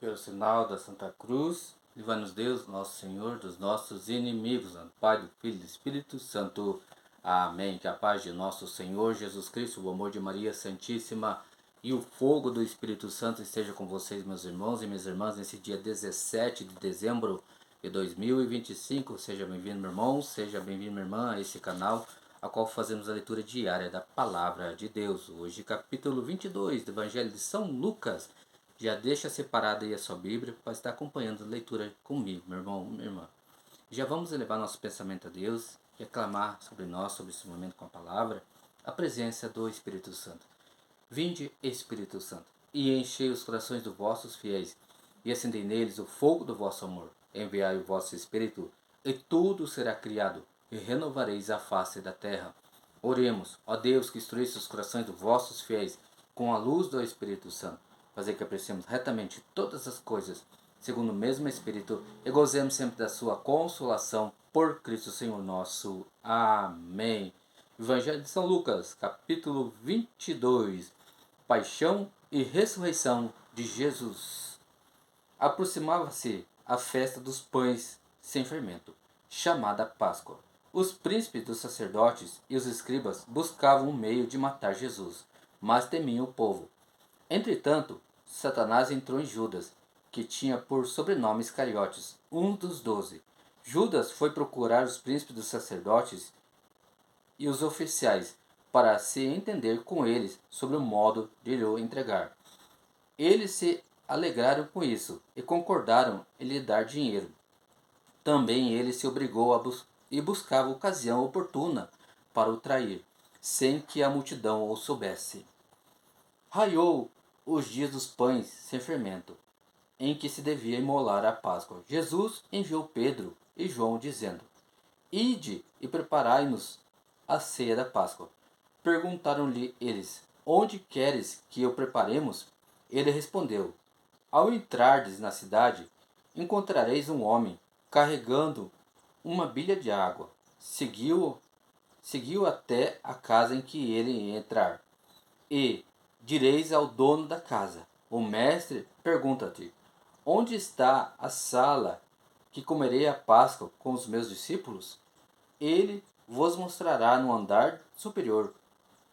Pelo sinal da Santa Cruz, livra-nos Deus, nosso Senhor, dos nossos inimigos. No Pai, do Filho e do Espírito Santo. Amém. Que a paz de nosso Senhor Jesus Cristo, o amor de Maria Santíssima e o fogo do Espírito Santo esteja com vocês, meus irmãos e minhas irmãs, nesse dia 17 de dezembro de 2025. Seja bem-vindo, meu irmão, seja bem-vindo, minha irmã, a esse canal, a qual fazemos a leitura diária da Palavra de Deus. Hoje, capítulo 22 do Evangelho de São Lucas. Já deixa separada aí a sua Bíblia para estar acompanhando a leitura comigo, meu irmão, minha irmã. Já vamos elevar nosso pensamento a Deus e aclamar sobre nós, sobre esse momento com a palavra, a presença do Espírito Santo. Vinde, Espírito Santo, e enchei os corações dos vossos fiéis, e acendei neles o fogo do vosso amor. Enviai o vosso Espírito, e tudo será criado, e renovareis a face da terra. Oremos, ó Deus, que instruísse os corações dos vossos fiéis com a luz do Espírito Santo. Fazer que apreciemos retamente todas as coisas, segundo o mesmo Espírito, e gozemos sempre da sua consolação, por Cristo Senhor nosso. Amém. Evangelho de São Lucas, capítulo 22. Paixão e ressurreição de Jesus. Aproximava-se a festa dos pães sem fermento, chamada Páscoa. Os príncipes dos sacerdotes e os escribas buscavam um meio de matar Jesus, mas temiam o povo. Entretanto, Satanás entrou em Judas, que tinha por sobrenome Iscariotes, um dos 12. Judas foi procurar os príncipes dos sacerdotes e os oficiais, para se entender com eles sobre o modo de lhe entregar. Eles se alegraram com isso e concordaram em lhe dar dinheiro. Também ele se obrigou e buscava ocasião oportuna para o trair, sem que a multidão o soubesse. Raiou os dias dos pães sem fermento, em que se devia imolar a Páscoa. Jesus enviou Pedro e João, dizendo: Ide e preparai-nos a ceia da Páscoa. Perguntaram-lhe eles: Onde queres que o preparemos? Ele respondeu: Ao entrardes na cidade, encontrareis um homem carregando uma bilha de água. Seguiu até a casa em que ele entrar. E direis ao dono da casa: O mestre pergunta-te: Onde está a sala que comerei a Páscoa com os meus discípulos? Ele vos mostrará no andar superior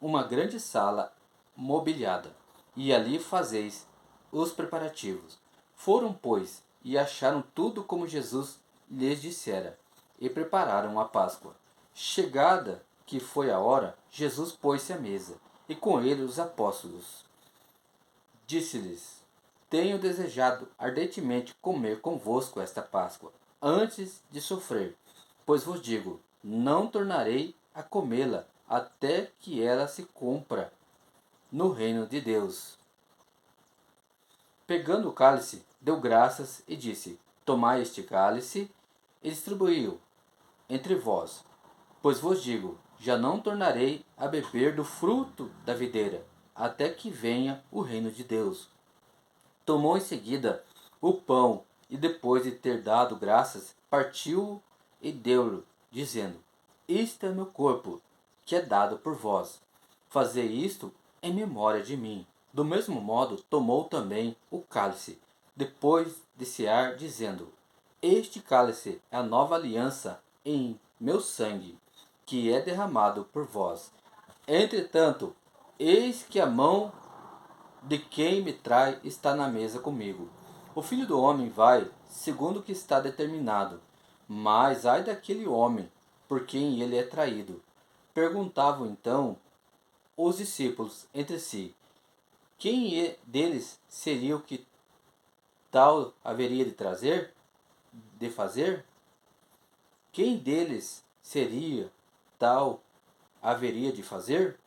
uma grande sala mobiliada, e ali fazeis os preparativos. Foram, pois, e acharam tudo como Jesus lhes dissera, e prepararam a Páscoa. Chegada que foi a hora, Jesus pôs-se à mesa, e com ele os apóstolos. Disse-lhes: Tenho desejado ardentemente comer convosco esta Páscoa, antes de sofrer, pois vos digo, não tornarei a comê-la até que ela se cumpra no reino de Deus. Pegando o cálice, deu graças e disse: Tomai este cálice e distribuí-o entre vós, pois vos digo, já não tornarei a beber do fruto da videira, até que venha o reino de Deus. Tomou em seguida o pão e, depois de ter dado graças, partiu-o e deu-lhe, dizendo: Isto é meu corpo, que é dado por vós. Fazei isto em memória de mim. Do mesmo modo, tomou também o cálice, depois de cear, dizendo: Este cálice é a nova aliança em meu sangue, que é derramado por vós. Entretanto, eis que a mão de quem me trai está na mesa comigo. O Filho do Homem vai, segundo o que está determinado, mas ai daquele homem por quem ele é traído. Perguntavam então os discípulos entre si: Quem deles seria o que tal haveria de fazer? Quem deles seria tal haveria de fazer?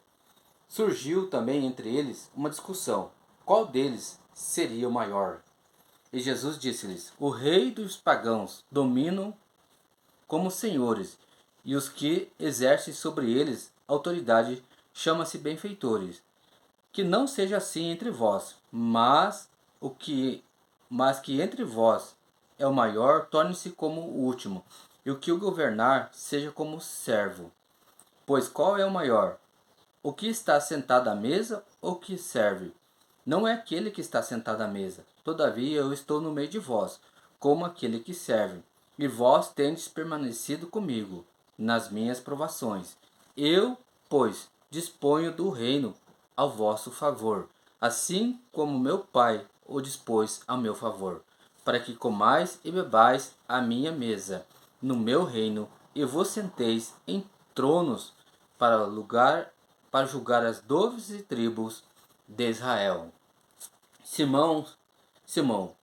Surgiu também entre eles uma discussão: qual deles seria o maior? E Jesus disse-lhes: O rei dos pagãos dominam como senhores, e os que exercem sobre eles autoridade chama-se benfeitores. Que não seja assim entre vós, mas que entre vós é o maior, torne-se como o último, e o que o governar seja como servo. Pois qual é o maior? O que está sentado à mesa ou que serve? Não é aquele que está sentado à mesa. todavia eu estou no meio de vós, como aquele que serve, e vós tendes permanecido comigo nas minhas provações. Eu, pois, disponho do reino ao vosso favor, assim como meu Pai o dispôs ao meu favor, para que comais e bebais à minha mesa, no meu reino, e vos senteis em tronos para julgar as 12 tribos de Israel. Simão, Simão,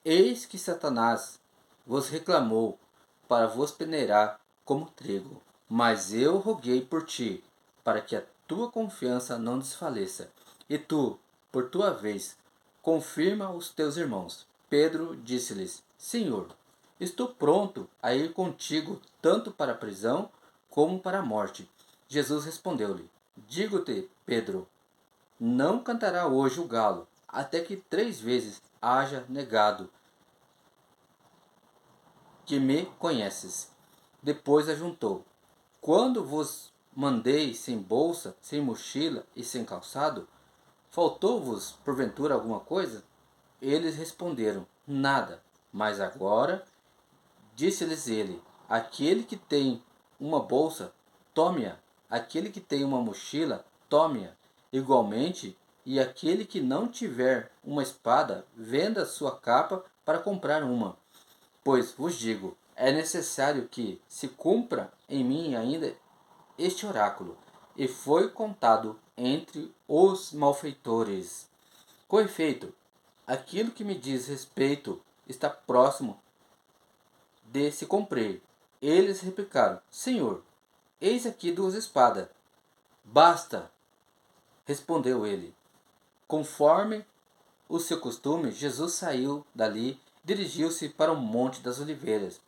eis que Satanás vos reclamou para vos peneirar como trigo, mas eu roguei por ti, para que a tua confiança não desfaleça, e tu, por tua vez, confirma os teus irmãos. Pedro disse-lhes: Senhor, estou pronto a ir contigo tanto para a prisão como para a morte. Jesus respondeu-lhe: Digo-te, Pedro, não cantará hoje o galo, até que 3 vezes haja negado que me conheces. Depois ajuntou: Quando vos mandei sem bolsa, sem mochila e sem calçado, faltou-vos porventura alguma coisa? Eles responderam: Nada. Mas agora, disse-lhes ele: Aquele que tem uma bolsa, tome-a. Aquele que tem uma mochila, tome-a. Igualmente, e aquele que não tiver uma espada, venda sua capa para comprar uma. Pois vos digo, é necessário que se cumpra em mim ainda este oráculo. E foi contado entre os malfeitores. Com efeito, aquilo que me diz respeito está próximo de se cumprir. Eles replicaram: Senhor, eis aqui 2 espadas. Basta, respondeu ele. Conforme o seu costume, Jesus saiu dali e dirigiu-se para o Monte das Oliveiras,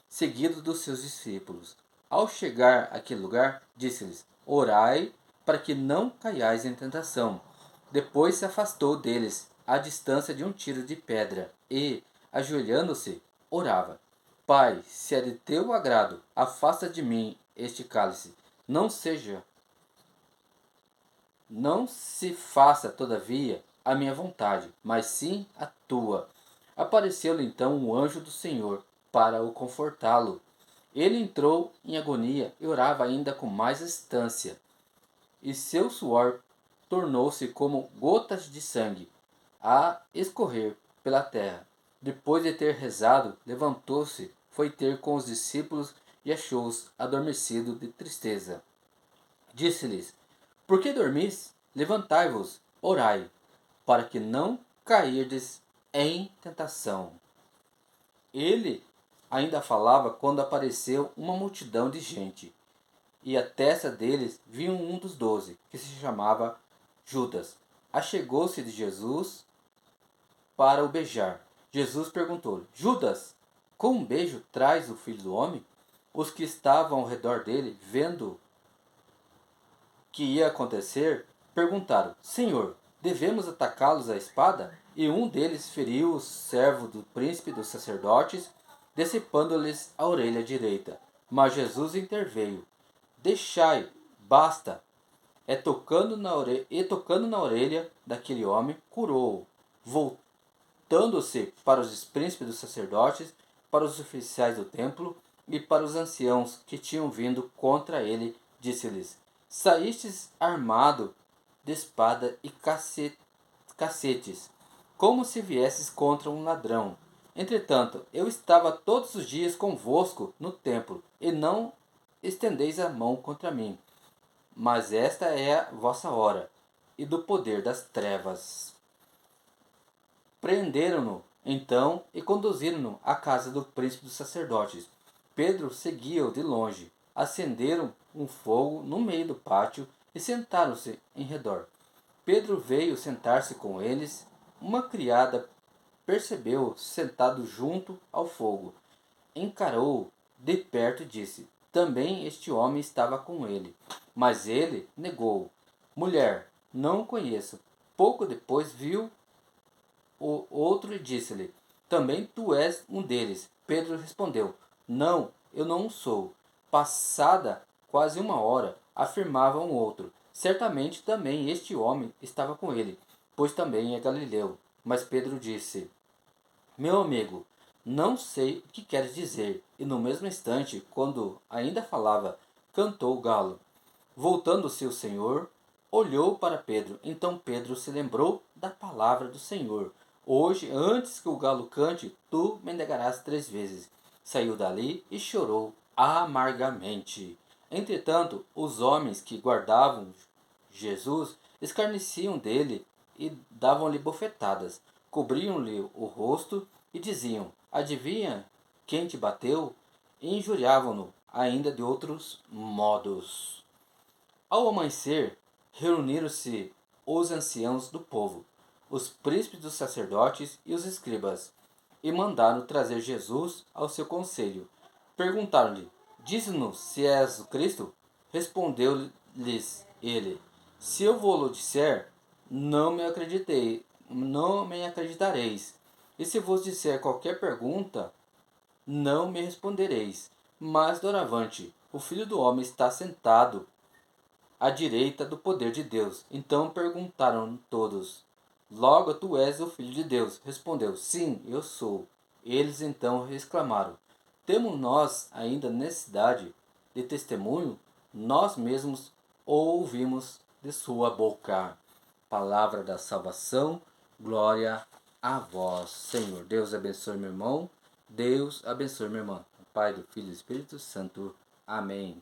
seguido dos seus discípulos. Ao chegar àquele lugar, disse-lhes: Orai para que não caiais em tentação. Depois se afastou deles, à distância de um tiro de pedra, e, ajoelhando-se, orava: Pai, se é de teu agrado, afasta de mim este cálice. Não seja, não se faça, todavia, a minha vontade, mas sim a tua. Apareceu-lhe então um anjo do Senhor para o confortá-lo. Ele entrou em agonia e orava ainda com mais instância, e seu suor tornou-se como gotas de sangue a escorrer pela terra. Depois de ter rezado, levantou-se, foi ter com os discípulos e achou-os adormecidos de tristeza. Disse-lhes: Por que dormis? Levantai-vos, orai, para que não cairdes em tentação. Ele ainda falava quando apareceu uma multidão de gente, e à testa deles viu um dos 12, que se chamava Judas. Achegou-se de Jesus para o beijar. Jesus perguntou-lhe: Judas, com um beijo traz o filho do homem? Os que estavam ao redor dele, vendo que ia acontecer, perguntaram: Senhor, devemos atacá-los à espada? E um deles feriu o servo do príncipe dos sacerdotes, decepando-lhes a orelha direita. Mas Jesus interveio: Deixai, basta. Tocando na orelha daquele homem, curou-o. Voltando-se para os príncipes dos sacerdotes, para os oficiais do templo e para os anciãos que tinham vindo contra ele, disse-lhes: Saístes armado de espada e cacetes, como se viesses contra um ladrão. Entretanto, eu estava todos os dias convosco no templo, e não estendeis a mão contra mim. Mas esta é a vossa hora, e do poder das trevas. Prenderam-no, então, e conduziram-no à casa do príncipe dos sacerdotes. Pedro seguia-o de longe. Acenderam um fogo no meio do pátio e sentaram-se em redor. Pedro veio sentar-se com eles. Uma criada percebeu-o sentado junto ao fogo. Encarou-o de perto e disse: Também este homem estava com ele. Mas ele negou. Mulher, não o conheço. Pouco depois viu o outro e disse-lhe: Também tu és um deles. Pedro respondeu: Não, eu não sou. Passada quase 1 hora, afirmava um outro: Certamente também este homem estava com ele, pois também é galileu. Mas Pedro disse: Meu amigo, não sei o que queres dizer. E no mesmo instante, quando ainda falava, cantou o galo. Voltando-se o Senhor, olhou para Pedro. Então Pedro se lembrou da palavra do Senhor. Hoje, antes que o galo cante, tu me negarás 3 vezes. Saiu dali e chorou amargamente. Entretanto, os homens que guardavam Jesus escarneciam dele e davam-lhe bofetadas, cobriam-lhe o rosto e diziam: Adivinha quem te bateu? E injuriavam-no ainda de outros modos. Ao amanhecer, reuniram-se os anciãos do povo, os príncipes dos sacerdotes e os escribas, e mandaram trazer Jesus ao seu conselho. Perguntaram-lhe: Dize-nos se és o Cristo? Respondeu-lhes ele: Se eu vou-lo disser, não me acreditareis. E se vos disser qualquer pergunta, não me respondereis. Mas doravante, o Filho do Homem está sentado à direita do poder de Deus. Então perguntaram todos: Logo tu és o Filho de Deus? Respondeu: Sim, eu sou. Eles então exclamaram: Temos nós ainda necessidade de testemunho? Nós mesmos o ouvimos de sua boca. Palavra da salvação, glória a vós, Senhor. Deus abençoe meu irmão, Deus abençoe minha irmã. Pai, do Filho e do Espírito Santo. Amém.